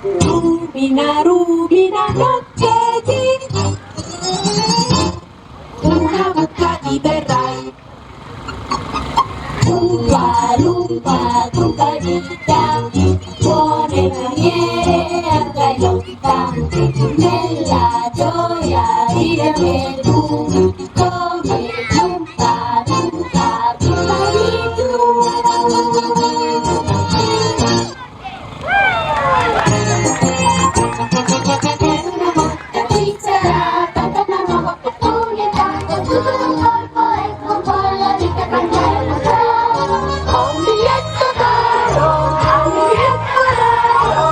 Rubina, rubina, notte di una bucca ti berrai. Lumpa, lumpa, trompa di tanti, buone maniere andrai lontano, nella gioia di avere tu, come lumpa, lumpa, trompa di tu. Una volta ci sarà tanta una nuova opportunità, tutto d'un colpo e con quella vita cambiare sarà. Un biglietto d'oro, un biglietto d'oro,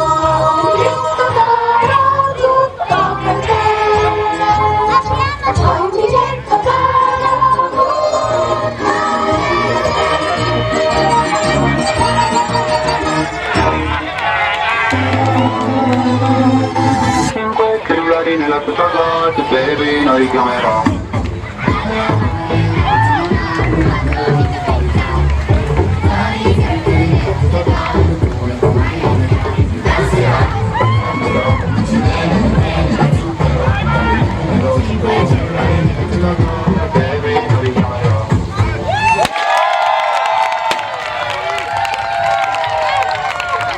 un biglietto d'oro, tutto per te. Un biglietto Cinque cellulari nella tua casa, baby, noi richiamerò.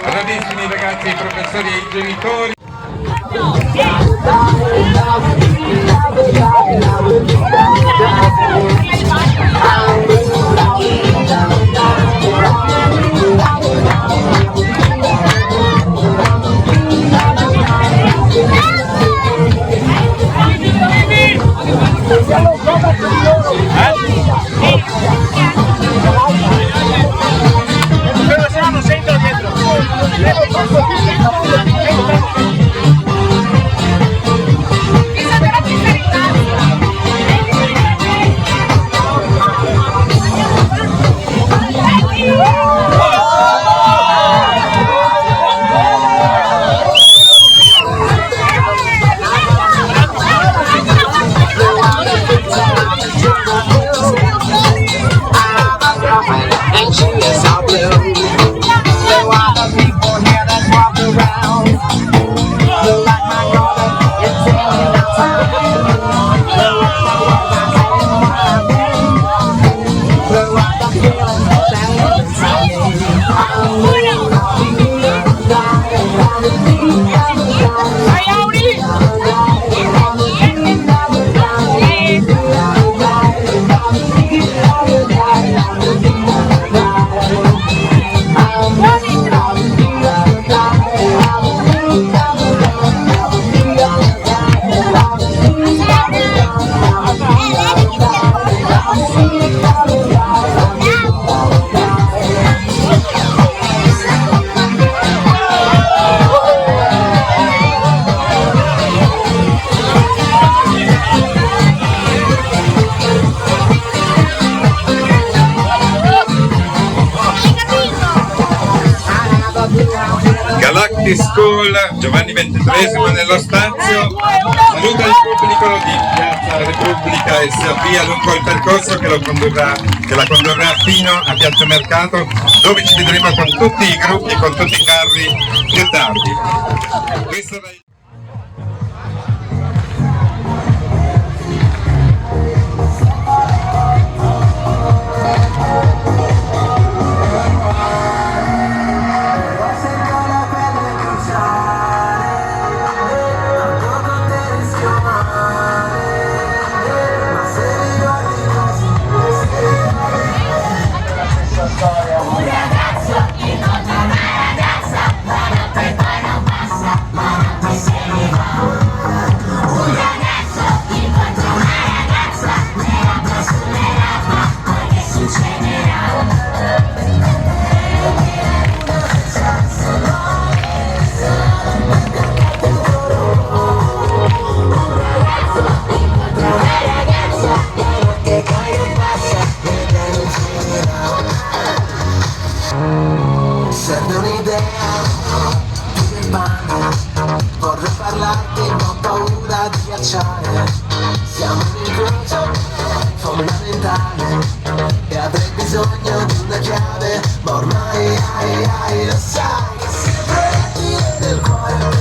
Bravissimi ragazzi, i professori e i genitori. Galactic School, Giovanni XXIII nello spazio, saluta il pubblico di Piazza Repubblica e si avvia lungo il percorso che la condurrà fino a Piazza Mercato, dove ci vedremo con tutti i gruppi, con tutti i carri più tardi. Questo era... Serve un'idea, più che pane, vorrei parlarti, ma ho paura di ghiacciare. Siamo in incrocio fondamentale e avrei bisogno di una chiave, ma ormai lo sai, sempre dire del cuore.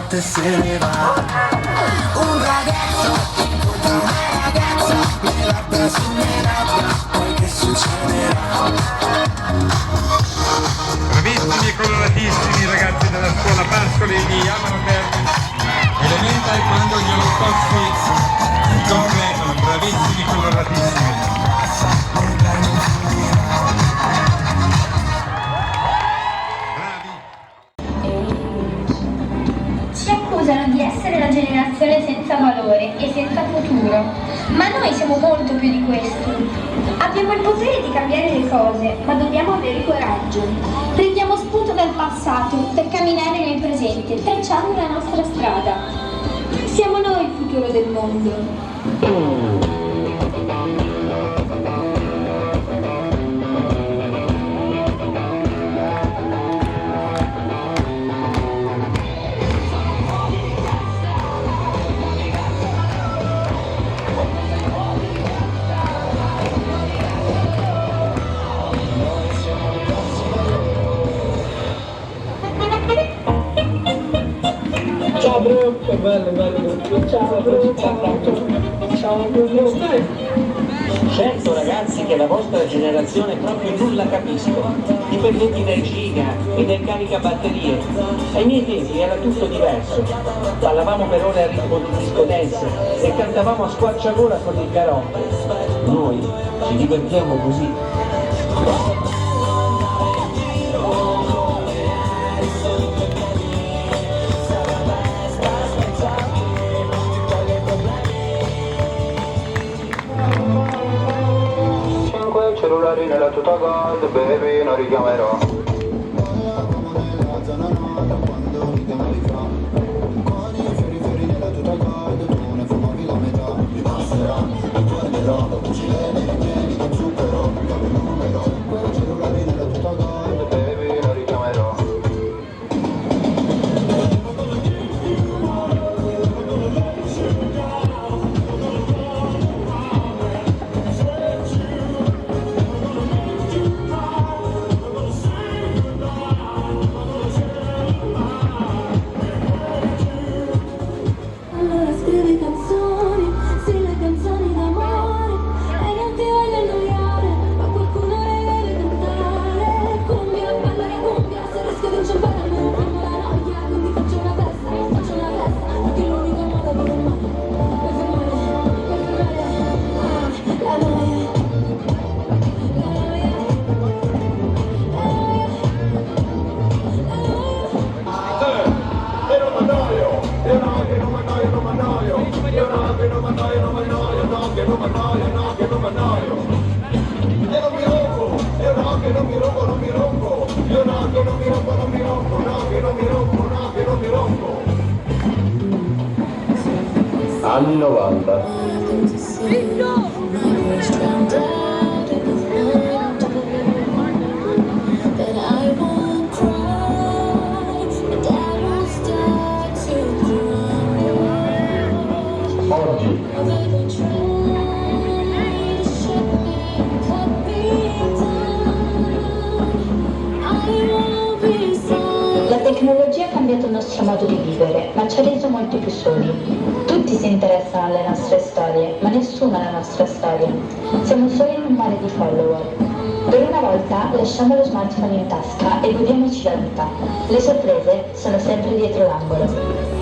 notte se ne va. Un ragazzo incontra una ragazza, le labbra sulle labbra, poi che succederà? Bravissimi e coloratissimi ragazzi della scuola Pascoli di Amano Elementare, quando gli olocausti si completano, bravissimi e coloratissimi. Ci accusano di essere la generazione senza valore e senza futuro, ma noi siamo molto più di questo. Abbiamo il potere di cambiare le cose, ma dobbiamo avere coraggio. Prendiamo spunto dal passato per camminare nel presente, tracciando la nostra strada. Siamo noi il futuro del mondo. Ciao bro, che bello, ciao bro, ciao bro, stai? Certo ragazzi che la vostra generazione proprio non la capisco, dipendenti dai giga e dai caricabatterie. Ai miei tempi era tutto diverso, ballavamo per ore a ritmo di disco dance e cantavamo a squarciagola con il karaoke. Noi ci divertiamo così. Cellulari nella tuta gold, baby, non richiamerò. Baby, non richiamerò. Scrivi canzoni, sì le canzoni d'amore, e non ti voglio annoiare, ma qualcuno le deve cantare. Cumbia, ballare cumbia, se rischio di inciampare almeno fermo la noia, quindi faccio una festa, perché è l'unico modo per fermare la noia. Anni 90. La tecnologia ha cambiato il nostro modo di vivere, ma ci ha reso molto più soli. Tutti si interessano alle nostre storie, ma nessuno alla nostra storia. Siamo soli in un mare di follower. Per una volta lasciamo lo smartphone in tasca e godiamoci la vita. Le sorprese sono sempre dietro l'angolo.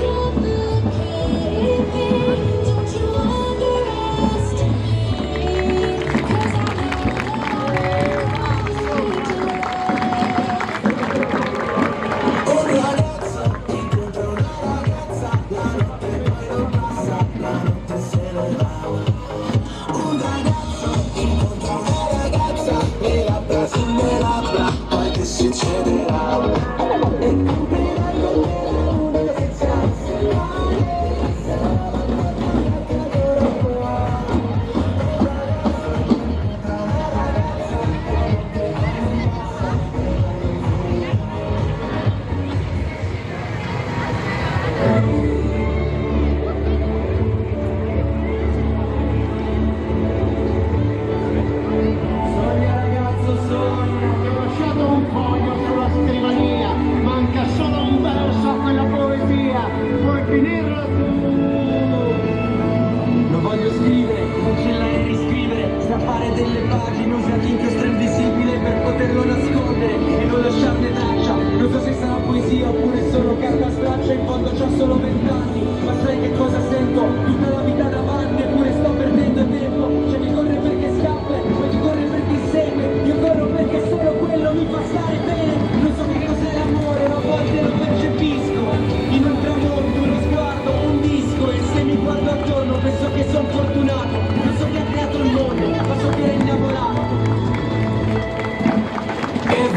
Succederà e comprirai con me la luna senza solo nascondere e non lasciarne traccia. Non so se sarà poesia oppure solo carta straccia. In fondo c'ho solo 20 anni, ma sai che cosa sento? Tutta la vita davanti eppure sto perdendo tempo. C'è chi corre perché scappa, poi chi corre perché segue. Io corro perché solo quello mi fa stare bene. Non so che cos'è l'amore, ma a volte lo percepisco in un tramonto, uno sguardo, un disco. E se mi guardo attorno penso che sono fortunato. Non so chi ha creato il mondo, ma so che è innamorato. E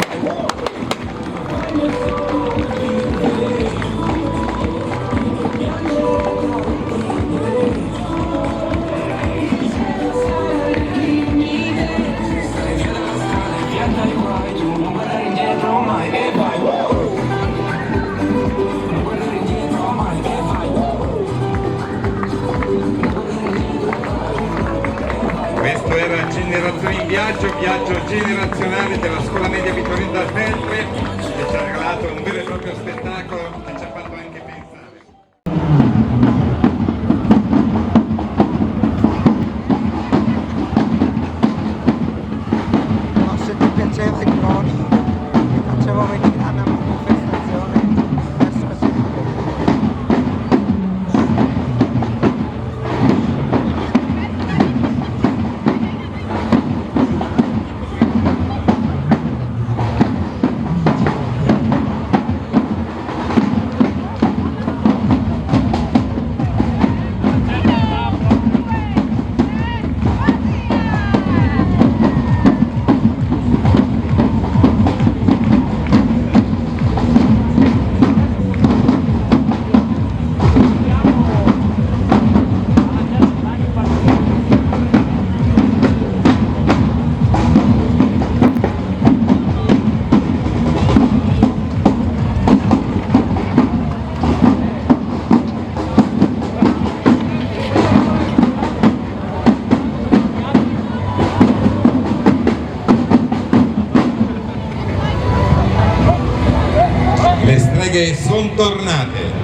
questo era Generazioni in Viaggio, viaggio generazionale della Scuola Media Vittorino dal Feltre, che ci ha regalato un vero e proprio spettacolo che ci ha fatto anche pensare. Ma se ti piaceva il Croni, ti facevo venire a una manifestazione verso sempre. Le streghe sono tornate.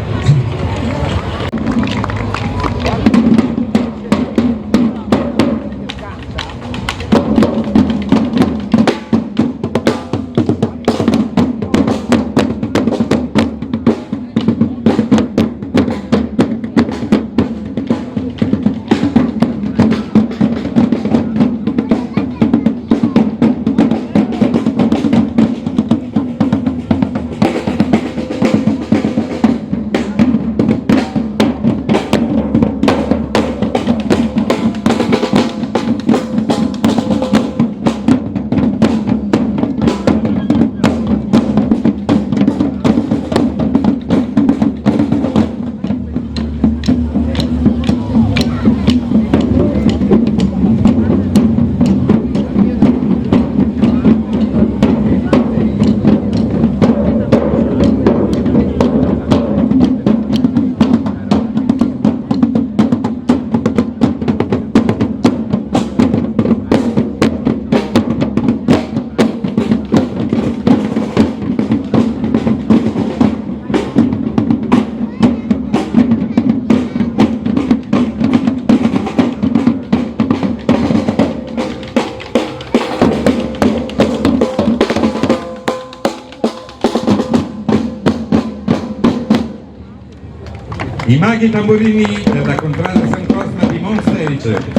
I maghi tamburini della Contrada San Cosma di Monselice.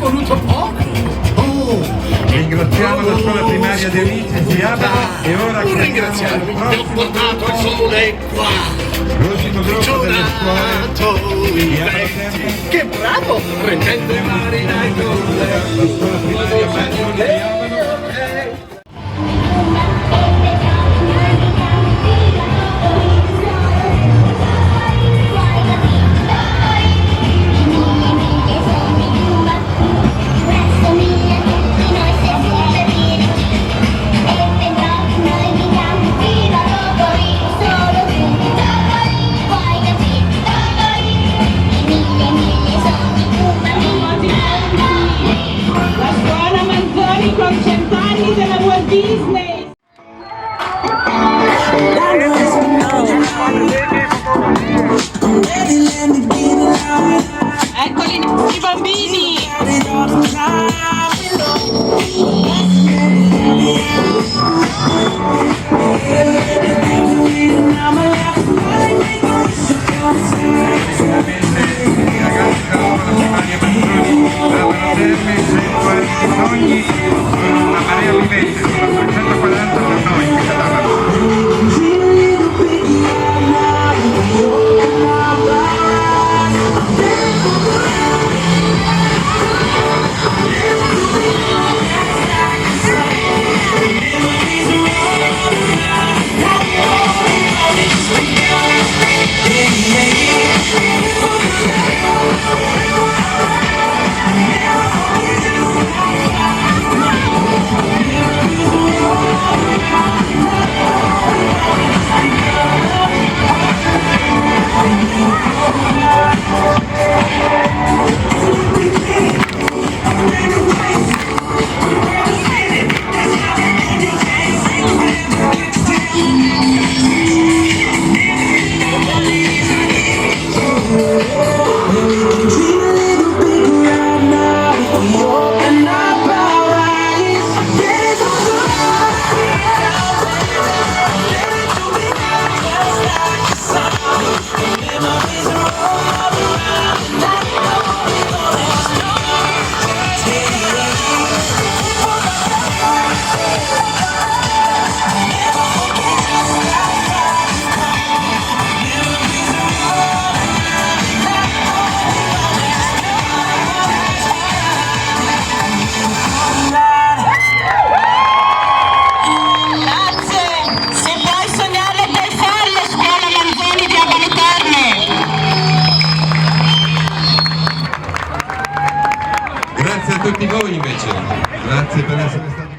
voluto poco. Oh, Ringraziamo la scuola primaria di Amici di Abba e ora non ringraziarmi, ti ho portato il sole qua. l'ultimo gruppo delle scuole di Abba Che bravo, prendendo i mari dai la scuola primaria Massimo di Abba. La scuola Manzoni con 100 anni della Walt Disney. Eccoli i bambini. Una marea vivente, sono 340 per noi che cadavano. Grazie a tutti voi invece, grazie per essere stati.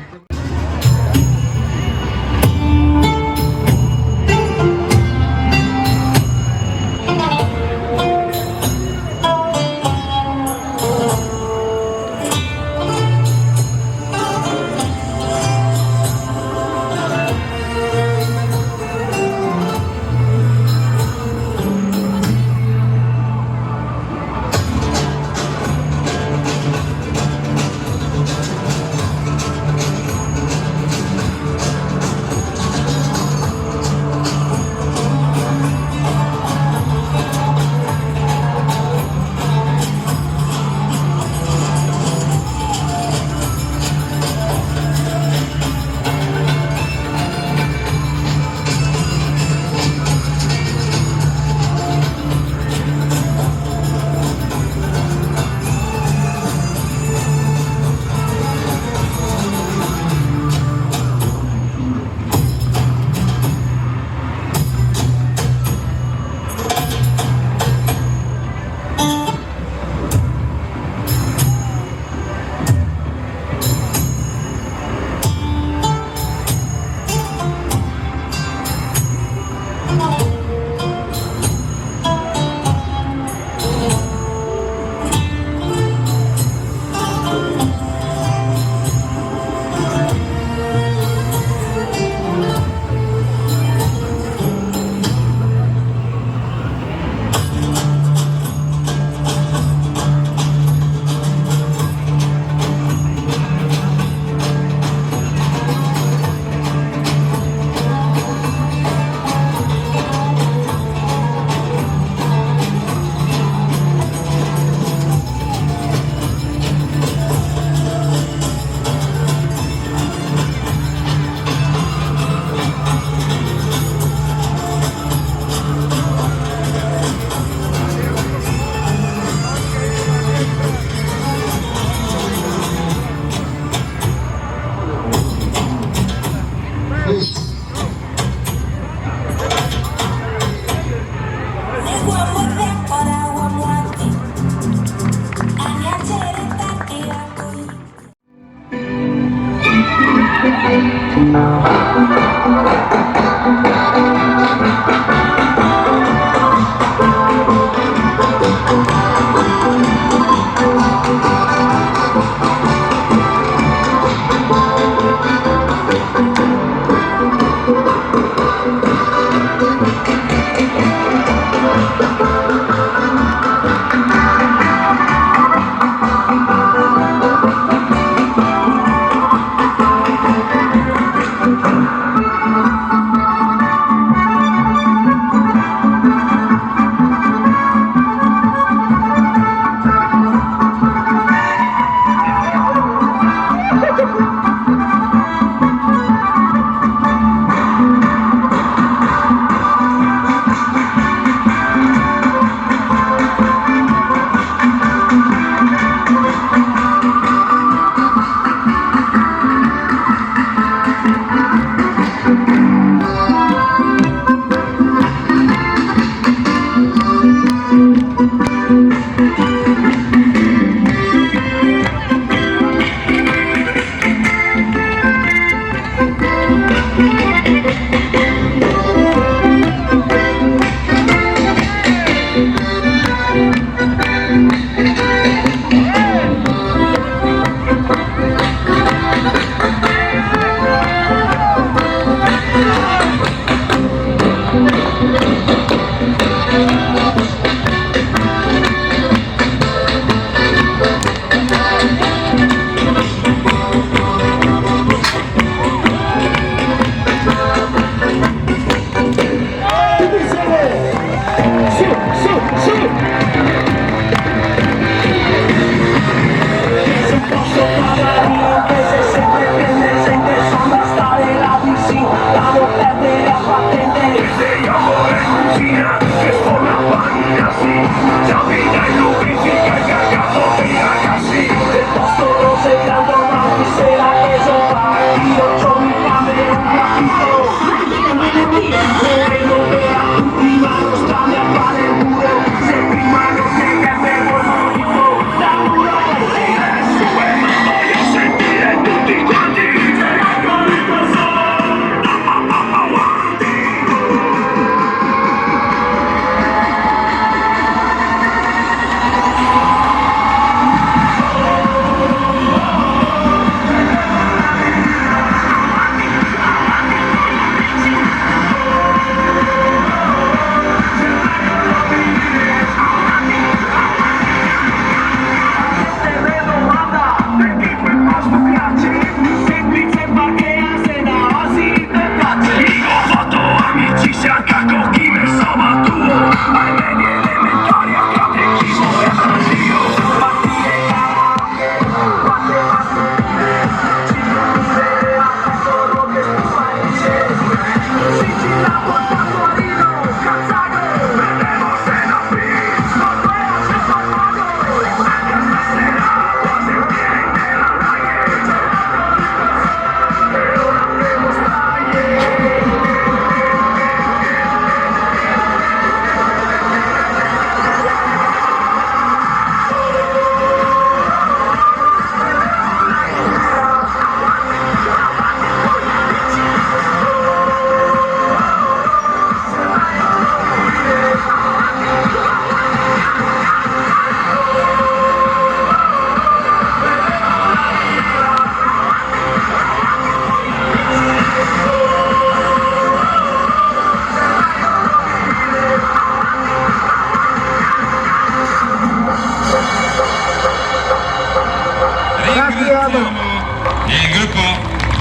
Il gruppo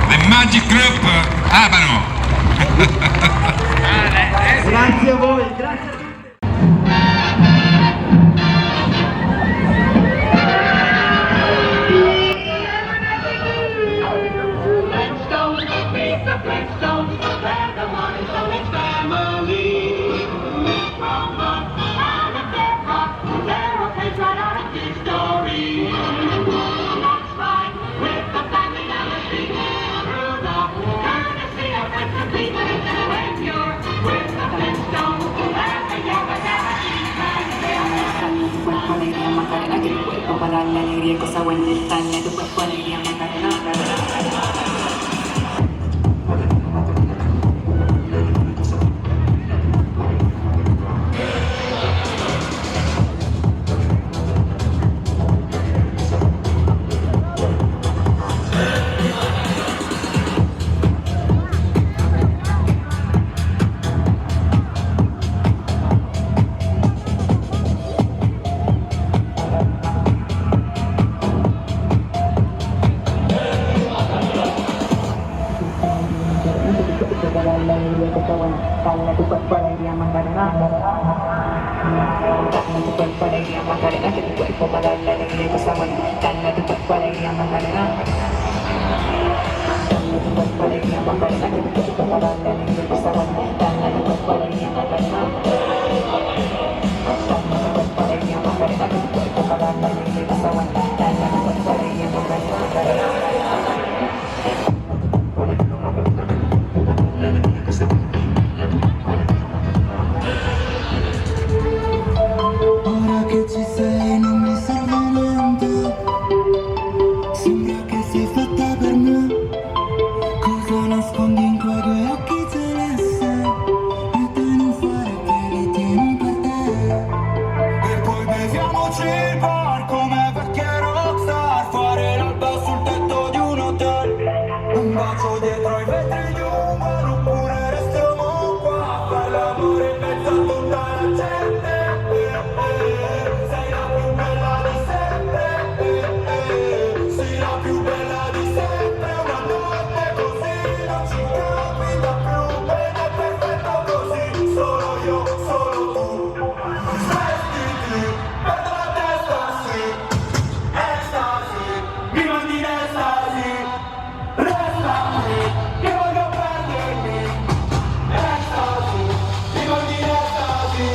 The Magic Group Abano. Grazie a voi, grazie a tutti. Para darle alegría, cosa buena está en tu cuerpo, alegría, Macarena. dale tu cuerpo alegría Macarena, dale tu cuerpo alegría Macarena, que tu cuerpo para darle alegría cosa buena, dale tu cuerpo alegría Macarena, dale tu cuerpo alegría Macarena, que tu cuerpo para darle alegría cosa buena, dale tu cuerpo alegría Macarena, dale tu cuerpo alegría Macarena, que tu cuerpo para darle alegría cosa buena, dale tu cuerpo alegría Macarena. Ora che ci sei non mi serve niente, sembra che sei fatta per me. Cosa nascondi in quei due occhi celesti e te non fare che li tieni per te. E poi beviamoci il bar come vecchie rockstar, fare l'alba sul tetto di un hotel, un bacio dietro ai vetri di un bar, oppure restiamo qua a fare l'amore in mezzo a tutta la gente. Sei la più bella di sempre, sei la più bella di sempre. Una notte così non ci capita più, ed è perfetto così, solo io, solo tu. Svestiti, perdo la testa, sì, estasi, mi mandi in estasi, restami, che voglio perdermi, estasi, mi mandi in estasi.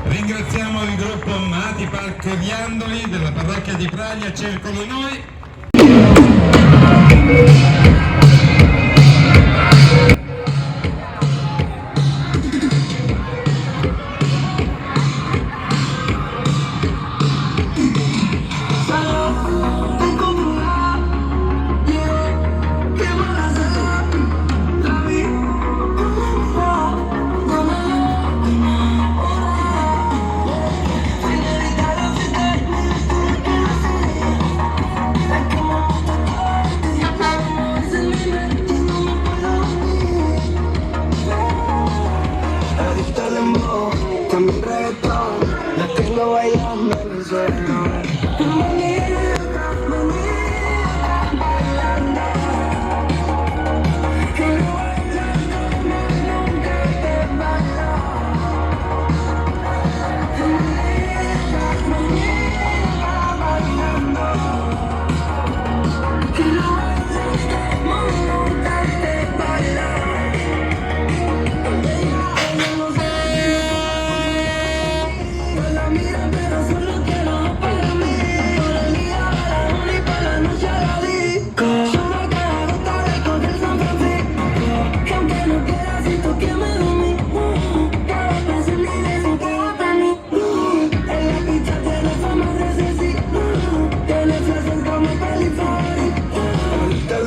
Ringraziamo il gruppo Mati Parco Viandoli della parrocchia di Praglia, Circolo Noi. También reggaetón, la tengo bailando en el suelo. Mira, pero solo quiero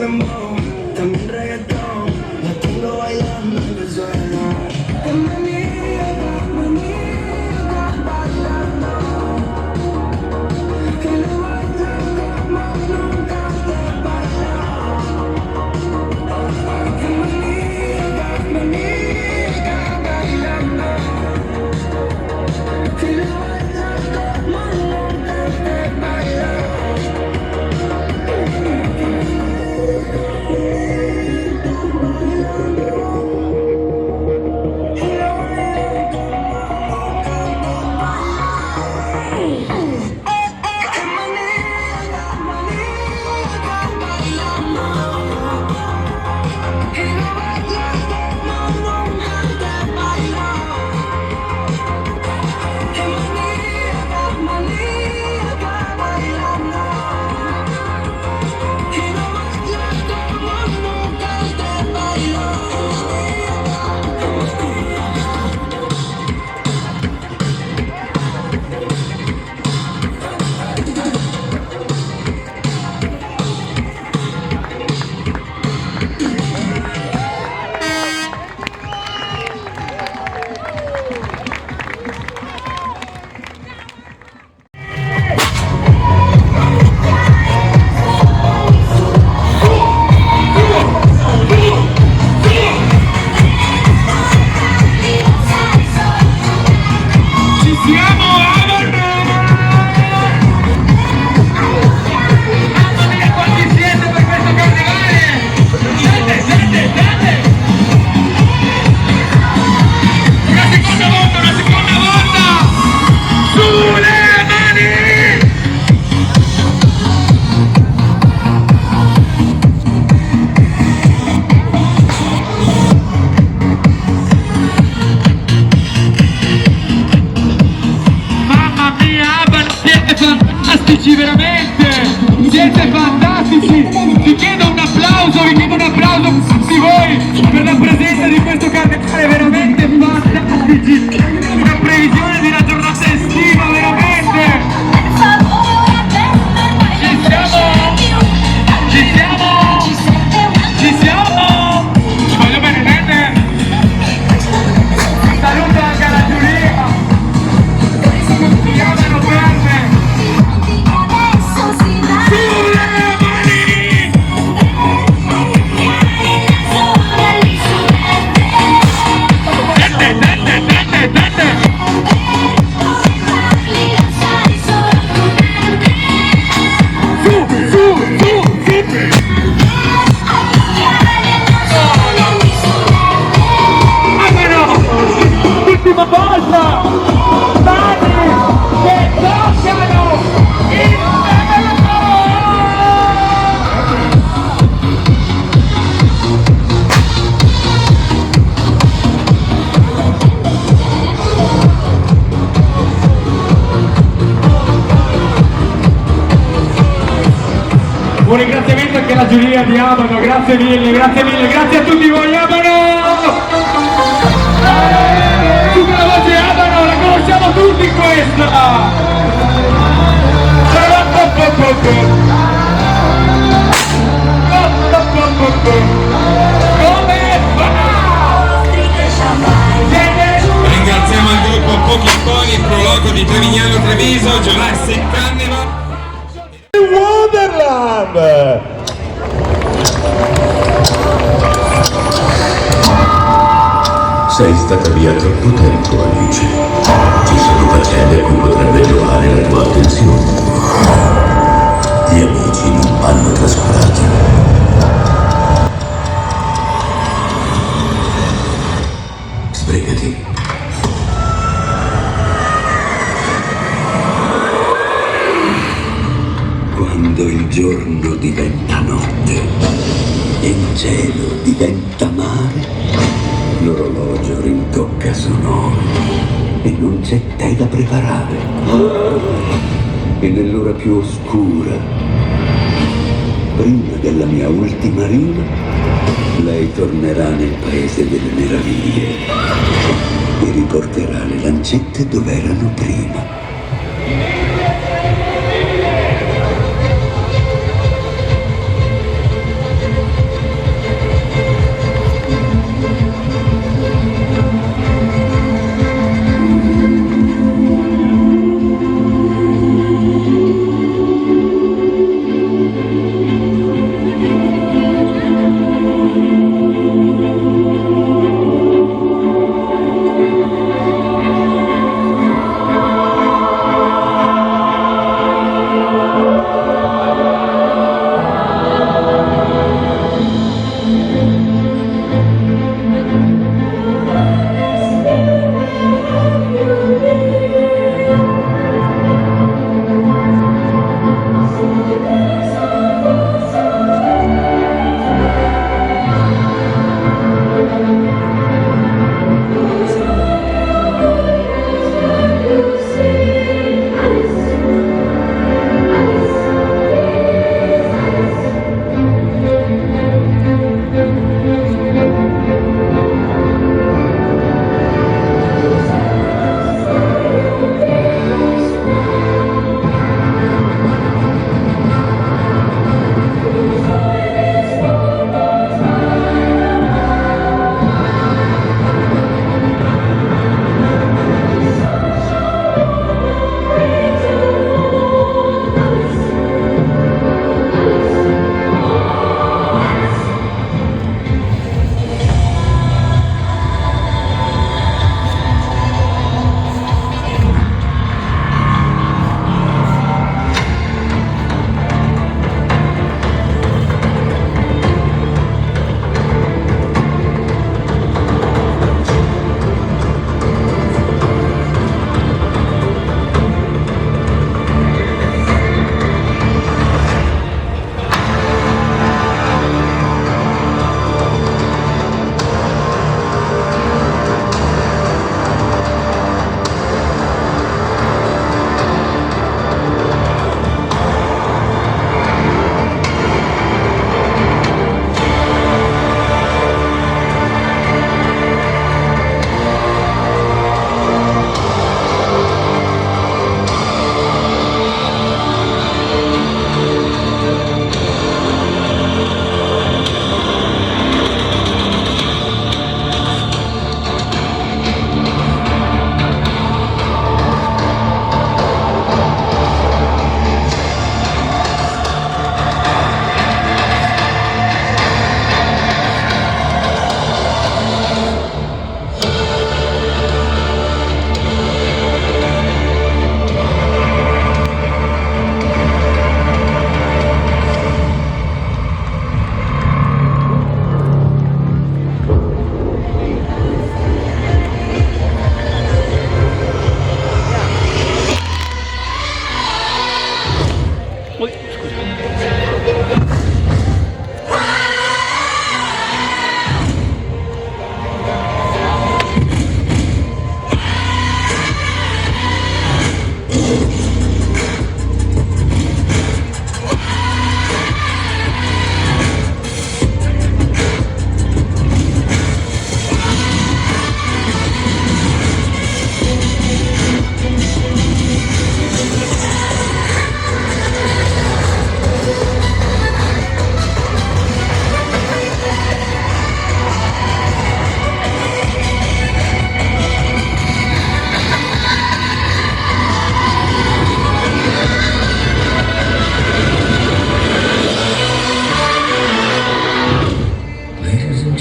dembow, también reggaetón, la tengo bailando en el suelo. Qué maníaca, maníaca bailando, que lo baila como nunca te bailó. Qué maníaca, maníaca bailando, que lo baila como nunca te bailó. Veramente siete fantastici, vi chiedo un applauso tutti voi per la presenza di questo carnevale, veramente fantastici, una previsione di una giornata estiva, veramente ci siamo, ci voglio bene, nene. Saluto anche alla giuria, mi amano per me. Ultima volta, mani che toccano il Un ringraziamento anche alla giuria di Abano, grazie mille, grazie a tutti voi Abano! Tutta la voce Abano, la conosciamo tutti questa! Come va? Ringraziamo il gruppo Pochi Pony, prologo di Trevignano Treviso, Jurassic Carnival. Wonderland! Sei stata via troppo tempo, Alice. Ci sono faccende a cui potrebbe trovare la tua attenzione. Gli amici non vanno trascurati. Sbrigati. Quando il giorno diventa notte e il cielo diventa mare, l'orologio rintocca sonoro e non c'è te da preparare. E nell'ora più oscura, prima della mia ultima rima, lei tornerà nel paese delle meraviglie e riporterà le lancette dove erano prima.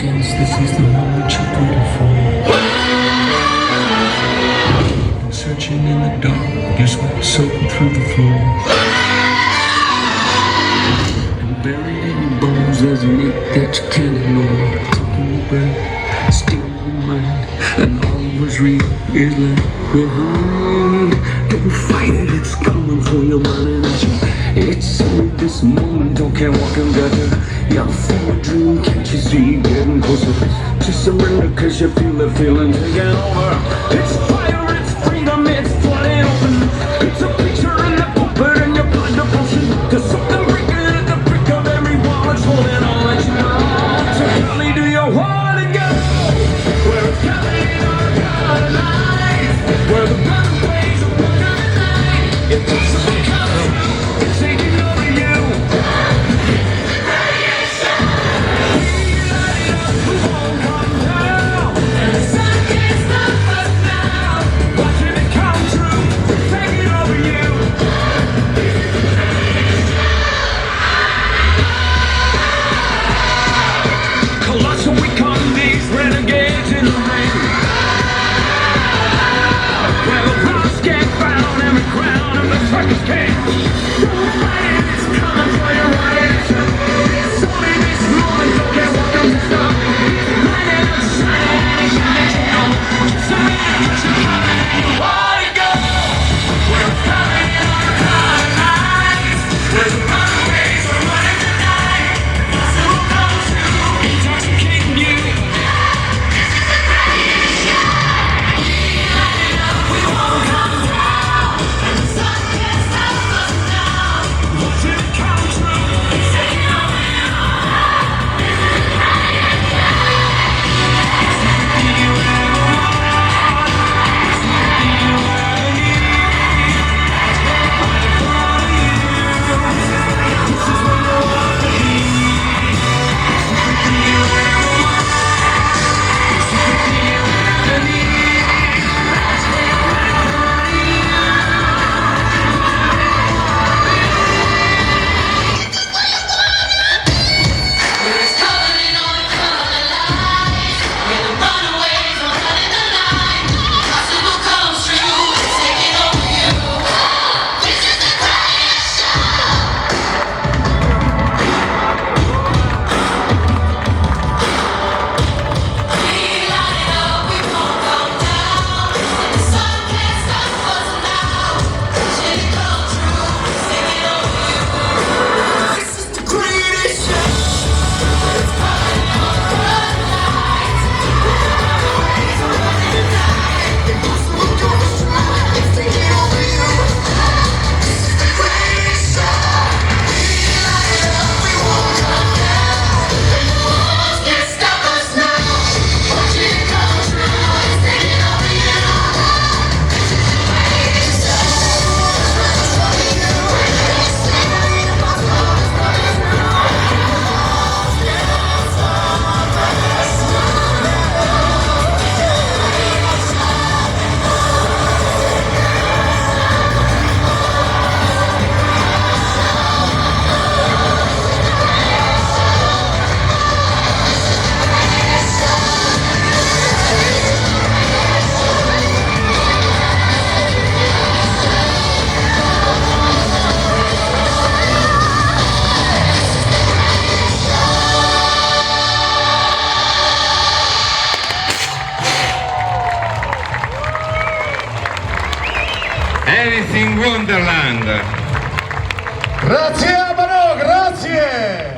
chance, this is the moment you're waiting for. Searching in the dark, your sweat soaking through the floor. And buried in your bones, there's an ache that you can't ignore. Taking your breath, stealing your mind, and all of what's real is left behind. Don't fight it, it's coming for your mind. It's only this moment, don't care what can get you. You're full of dream, can't you see getting closer? Just surrender, cause you feel the feeling taking over. It's fire, it's freedom, it's flooding open. It's a picture in the puppet and your blood devotion. There's something breaking at the brick of every wall. It's holding on that you know. So Kelly, do you wanna go? Where it's Kelly or God lies? Where the battle plays a book of the night. It takes some color, it's taking over you. We won't come down, and the sun can't stop us now. Watching it come true, taking over you. Colossal, we come these renegades in the rain. Where the rocks get found and the crown of the circus came. Don't fight it, it's coming for your right. It's only this moment, don't care what comes stop. Lighting up, shining, and it's shining, you know. Surrender, but you're coming and you wanna go. Where it's coming in on the cloud nights. Where the runaways are running tonight. Impossible come true, intoxicating you. This is the greatest show. Lighting up, we won't come down, and the sun can't stop us now. Watching it come true, it's taking over you. This is the greatest show. Everything you ever want, everything you ever need, that's right in front of you. This is where you want to be. Everything you ever want, everything you ever need, that's right in front of you. Where it's coloring on the color lights, where the runaways are running the night. Impossible comes true, it's taking over you. This is the greatest show. We light it up, we won't come down, and the sun can't stop us now. Watching it come true, it's taking over you. This is the greatest show. It's coloring on the color lights, where the runaways are running the night. Impossible comes true, it's taking over you. This is the greatest show. We light it up, we won't come down, and the walls can't stop us now. Watching it come true, it's taking over you. This is the greatest show. It's running for you. It's saying impossible is coming true. Walls can't stop us Alice in Wonderland. Grazie Abano, grazie!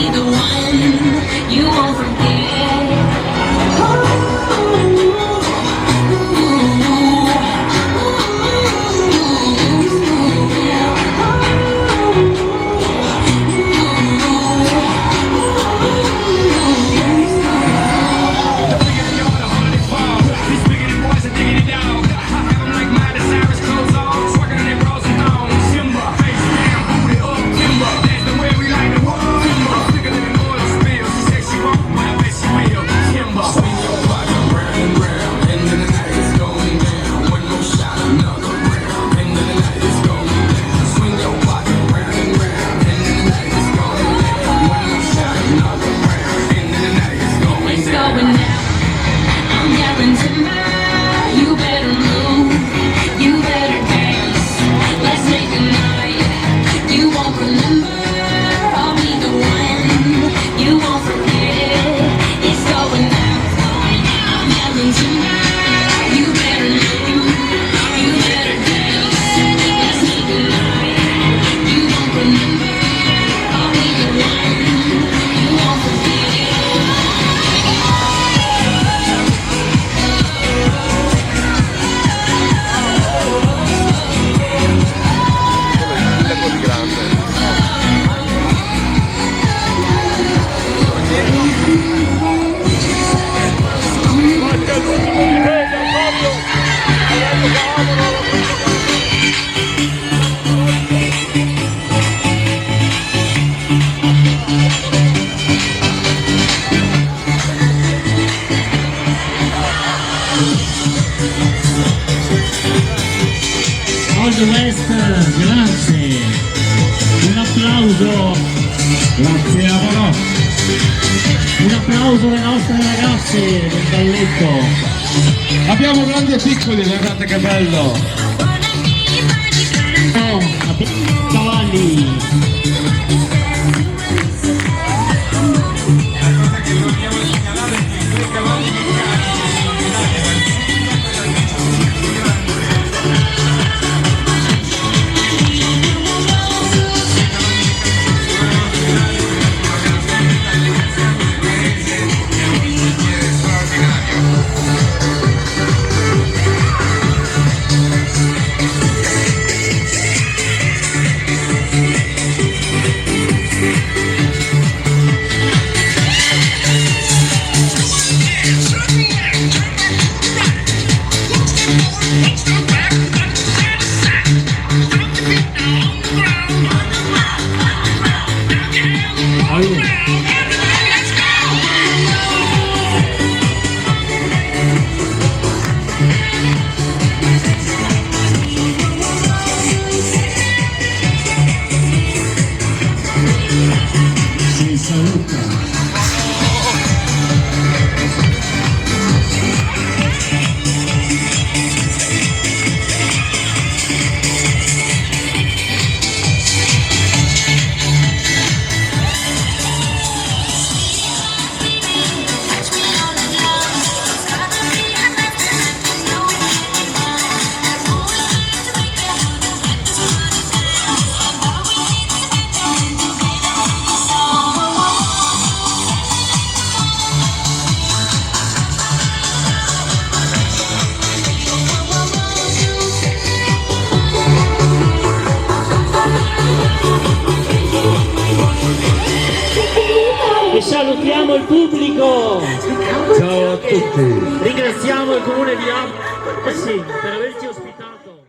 be the one you won't forget. Old West, grazie, un applauso, grazie Amorò, un applauso alle nostre ragazze del balletto. Abbiamo grandi e piccoli, guardate che bello! Cavalli. E salutiamo il pubblico! Ciao a tutti! Ringraziamo il comune di Absi per averci ospitato.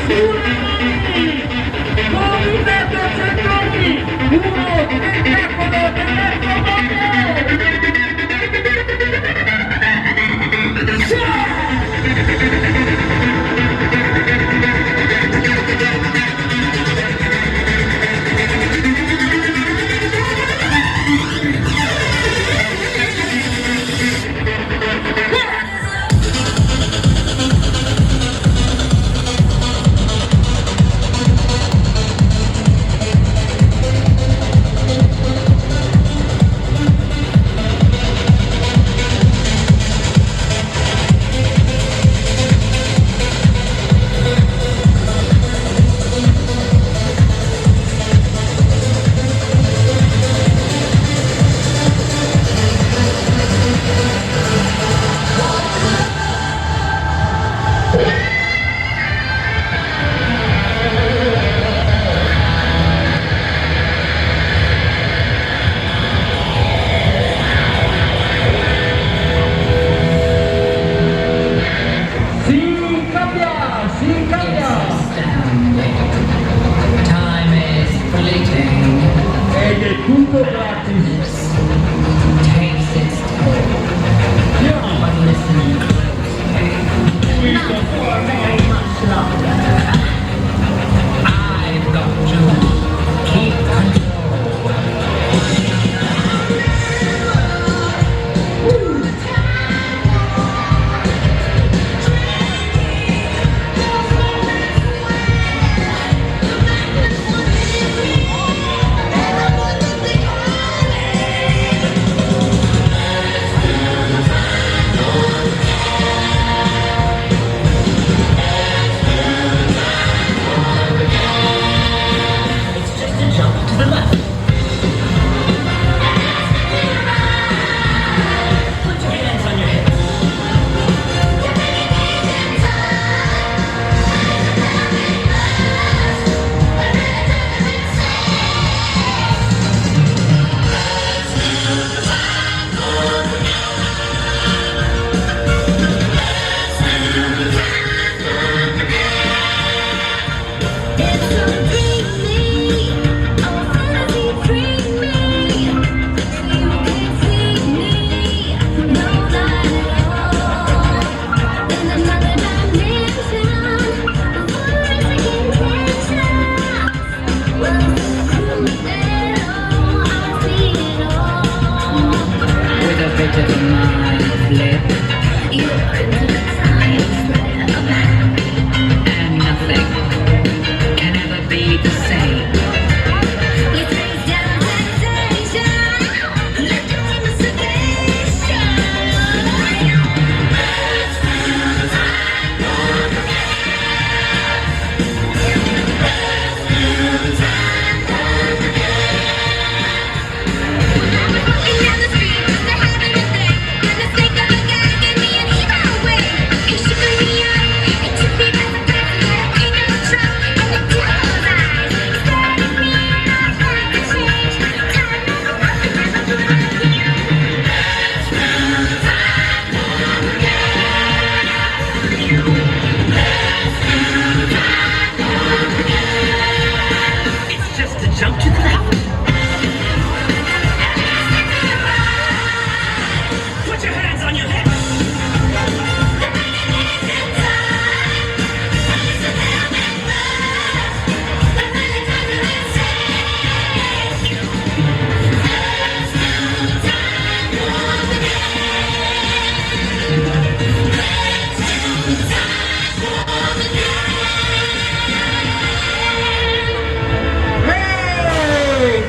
Comitato Centroni, uno spettacolo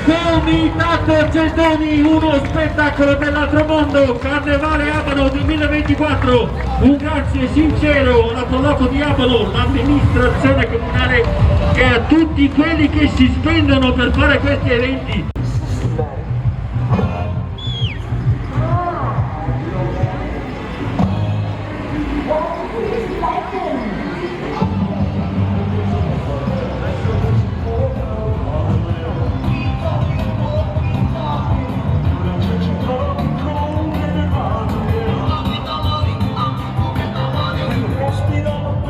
Comitato Centoni, uno spettacolo dell'altro mondo, Carnevale Abano 2024. Un grazie sincero alla Proloco di Abano, l'amministrazione comunale e a tutti quelli che si spendono per fare questi eventi. Respiro,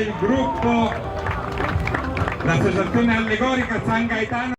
il gruppo, l'associazione allegorica San Gaetano.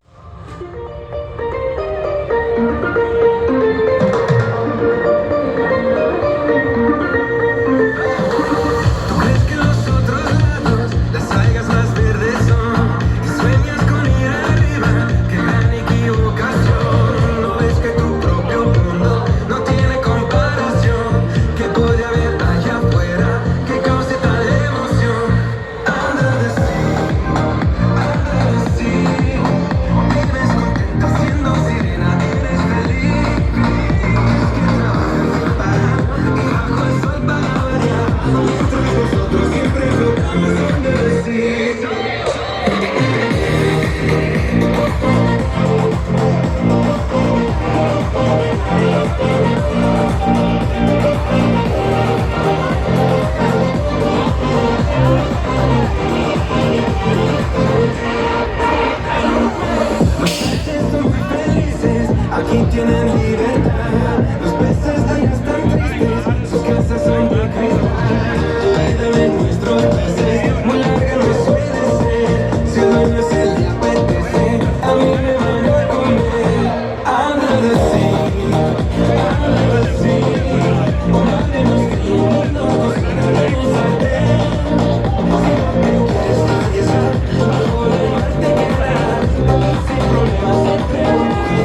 Aquí tienen libertad, los peces de allá están tristes, sus casas son de cristal. Ayúdame nuestros peces, muy larga no suele ser, si el dueño se le apetece, a mí me van a comer. Anda así, o mándenos críos, no cocinaremos sartén. Si no te quieres traviesar, bajo el mar te quedarás, sin problemas entre mujeres.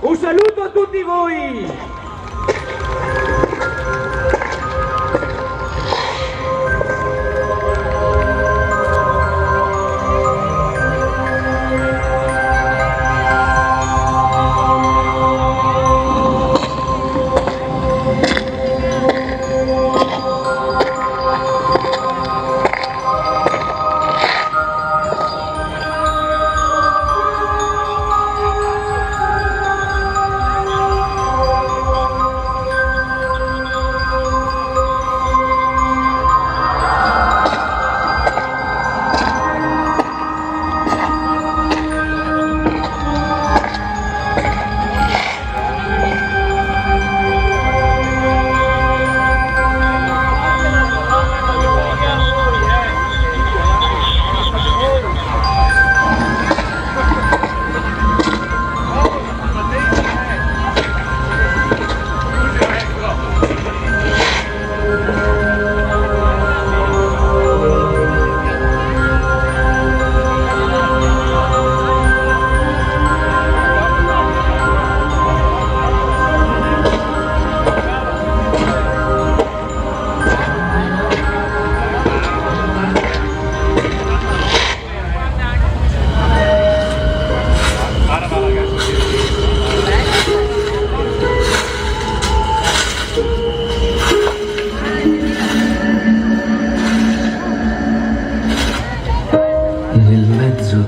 Un saluto a tutti voi!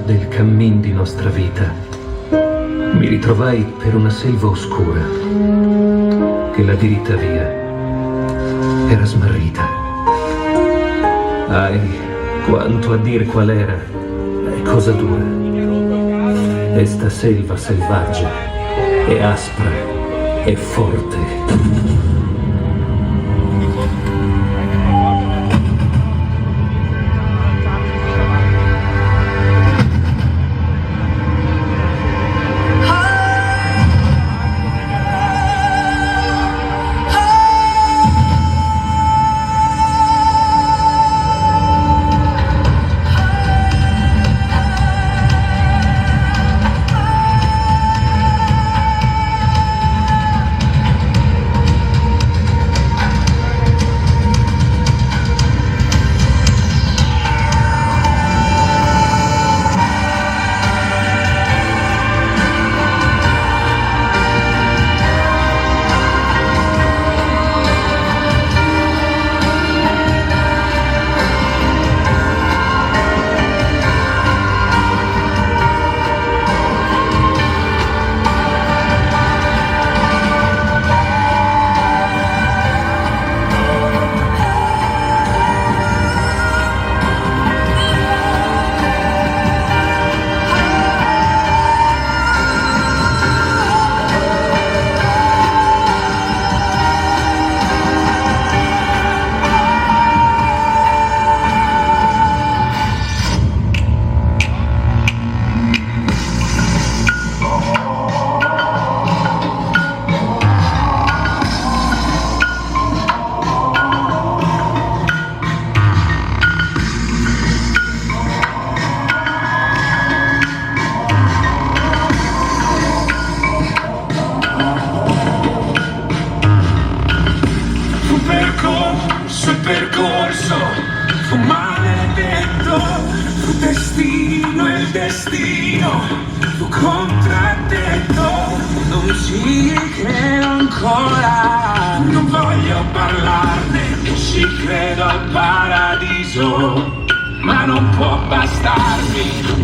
Del cammin di nostra vita mi ritrovai per una selva oscura che la diritta via era smarrita. Ahi, quanto a dir qual era, è cosa dura. Esta selva selvaggia è aspra e forte. percorso fu maledetto, fu destino e il destino fu contraddetto. Non ci credo ancora, non voglio parlarne, ci credo al paradiso, ma non può bastarmi.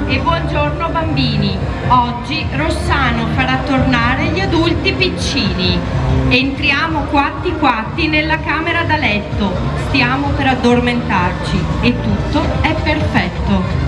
E buongiorno bambini, oggi Rossano farà tornare gli adulti piccini. Entriamo quatti quatti nella camera da letto, stiamo per addormentarci e tutto è perfetto.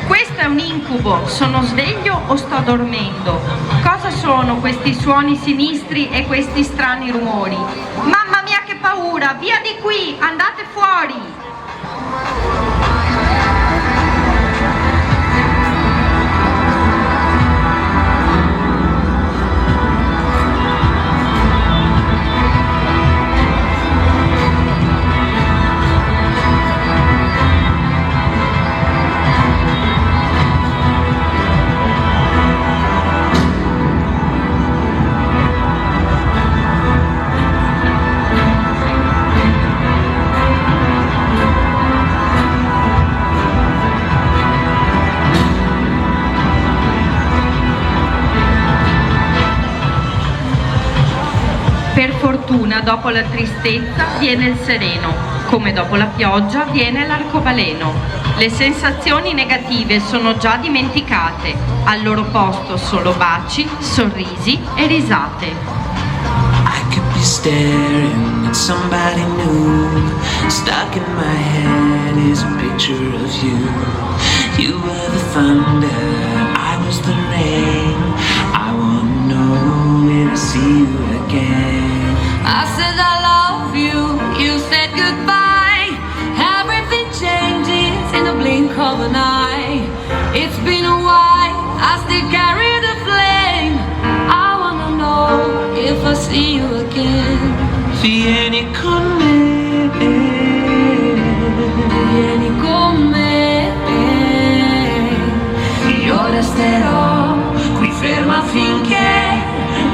Questo è un incubo, sono sveglio o sto dormendo? Cosa sono questi suoni sinistri e questi strani rumori? Mamma mia che paura, via di qui, andate fuori! Per fortuna dopo la tristezza viene il sereno, come dopo la pioggia viene l'arcobaleno. Le sensazioni negative sono già dimenticate, al loro posto solo baci, sorrisi e risate. I could be staring at somebody new. Stuck in my head is a picture of you. You were the thunder, I was the rain. I wanna know when I see you again. I said I love you, you said goodbye. Everything changes in the blink of an eye. It's been a while, I still carry the flame. I wanna know if I see you again. Vieni con me, Vieni con me. io resterò qui ferma finché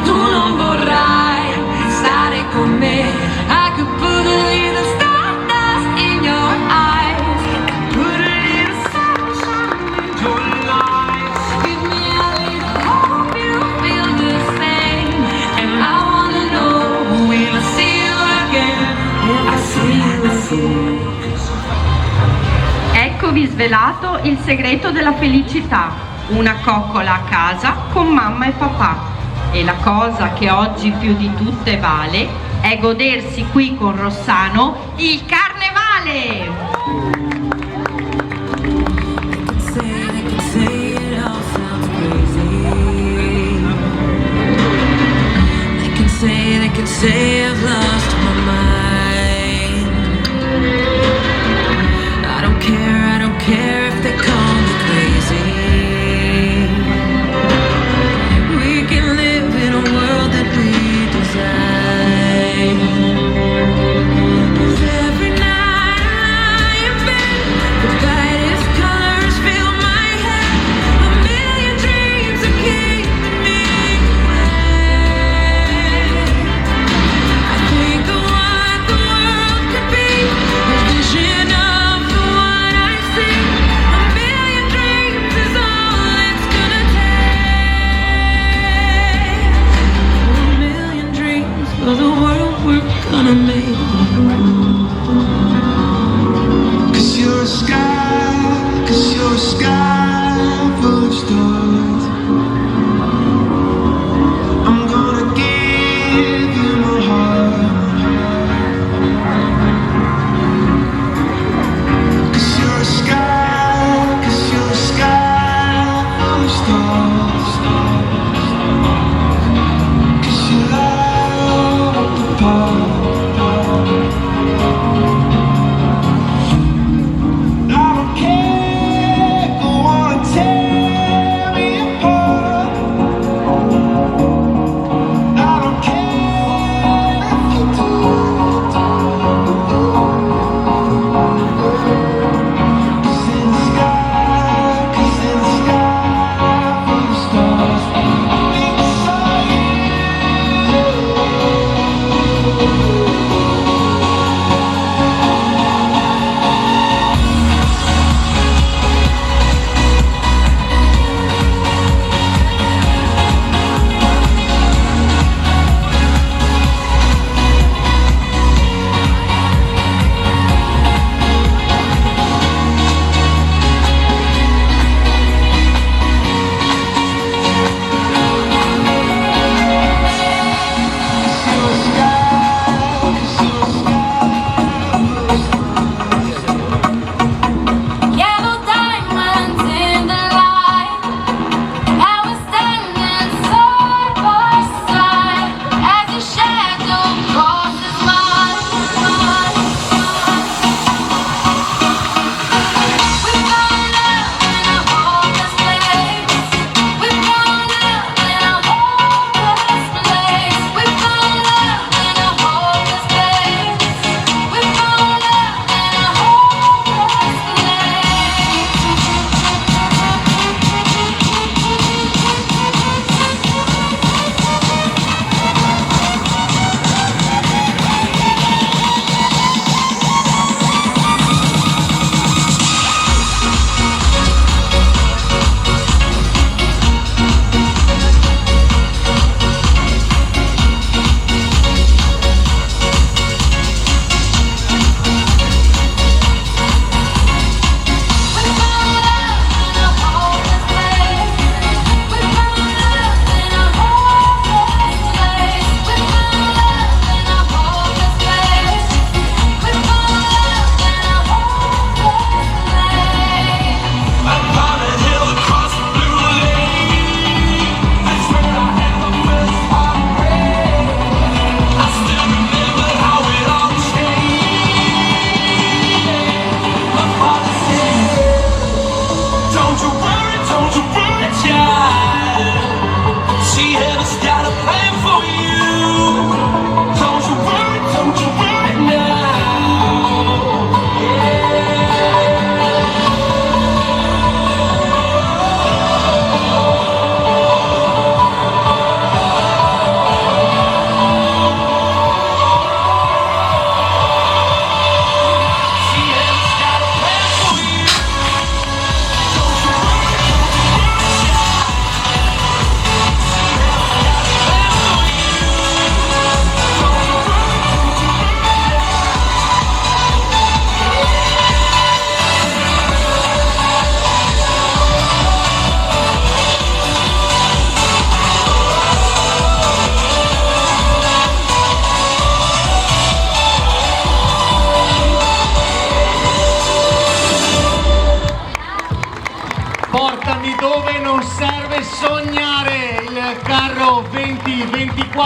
tu non vorrai stare con me. I could put a little stardust in your eyes. Put a little sunshine in your life. Give me a little hope you feel the same. And I wanna know, will I see you again? Will I see you again? Eccovi svelato il segreto della felicità. Una coccola a casa con mamma e papà. E la cosa che oggi più di tutte vale è godersi qui con Rossano il carnevale! They can say I've lost my mind. I don't care if they call me crazy. We can live in a world that we design. 'Cause every night I lie in bed, the brightest colors fill my head. A million dreams are keeping me awake. I think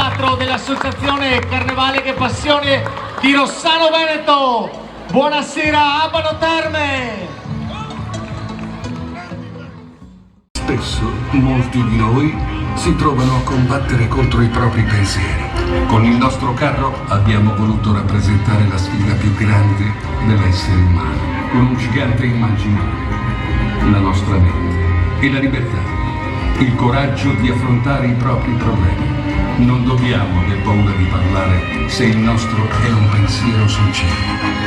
4 dell'Associazione Carnevale che Passione di Rossano Veneto. Buonasera Abano Terme! Spesso molti di noi si trovano a combattere contro i propri pensieri. Con il nostro carro abbiamo voluto rappresentare la sfida più grande dell'essere umano, con un gigante immaginario, la nostra mente e la libertà, il coraggio di affrontare i propri problemi. Non dobbiamo aver paura di parlare se il nostro è un pensiero sincero.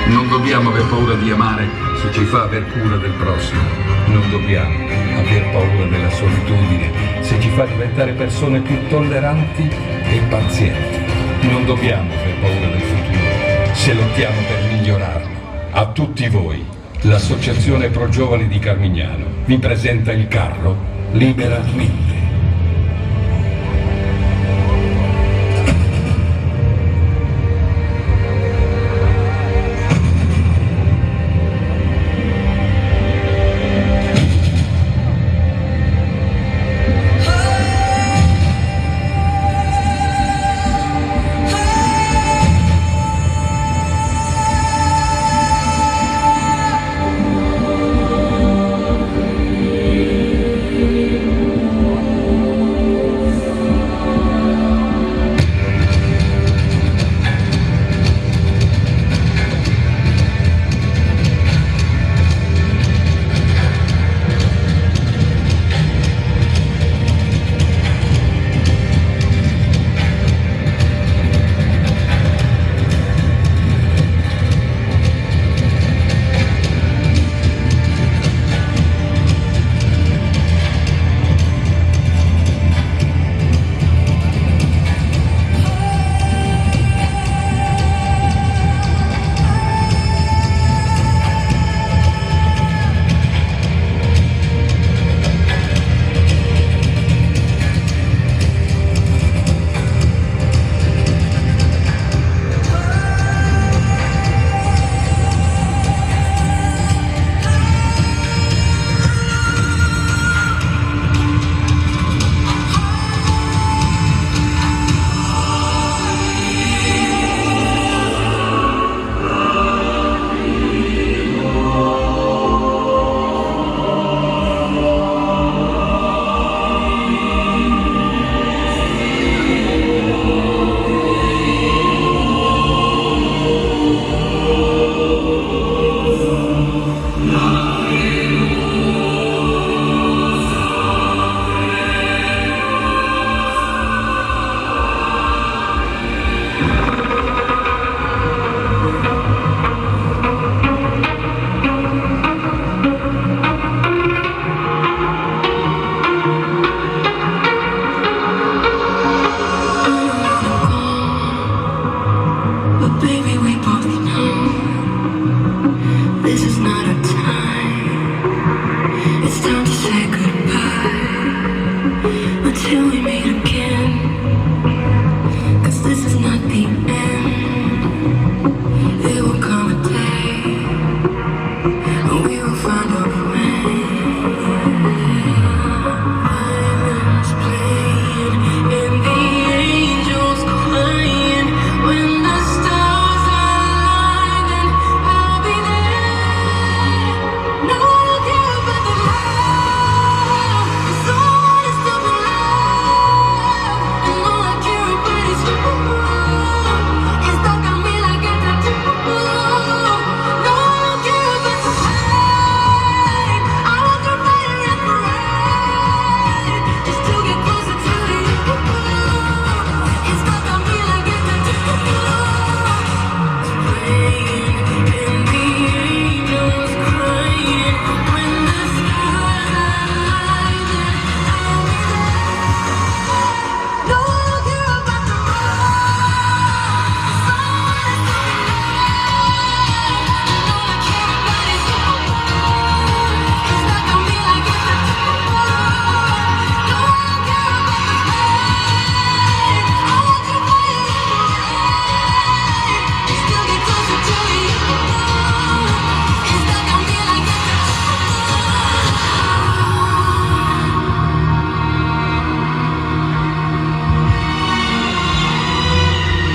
Non dobbiamo aver paura di amare se ci fa aver cura del prossimo. Non dobbiamo aver paura della solitudine se ci fa diventare persone più tolleranti e pazienti. Non dobbiamo aver paura del futuro se lottiamo per migliorarlo. A tutti voi, l'Associazione Pro Giovani di Carmignano vi presenta il carro Libera Mente.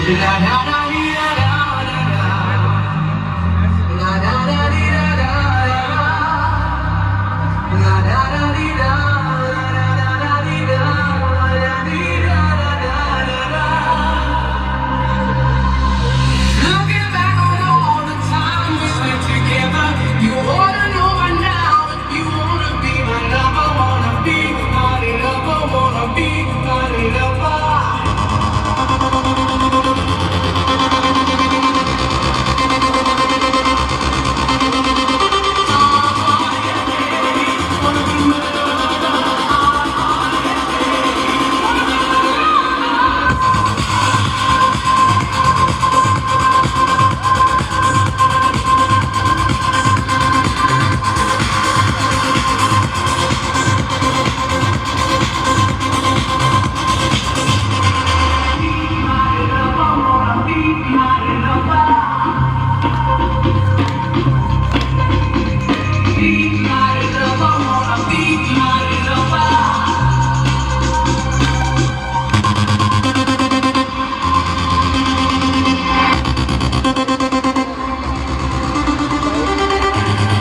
Looking back on all the time we spent together, you wanna know by now if you wanna be my lover, wanna be my lover, wanna be my lover.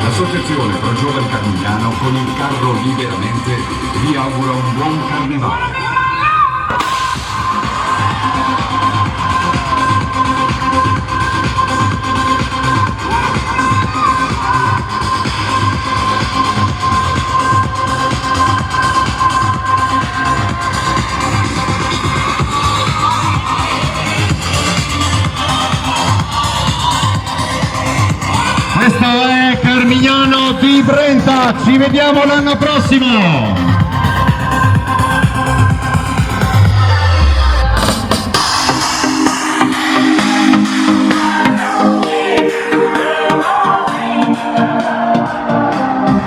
L'associazione Pro Giovani Carmignano con il carro liberamente vi augura un buon carnevale. Questo è Carmignano di Brenta, ci vediamo l'anno prossimo!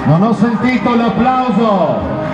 Non ho sentito l'applauso!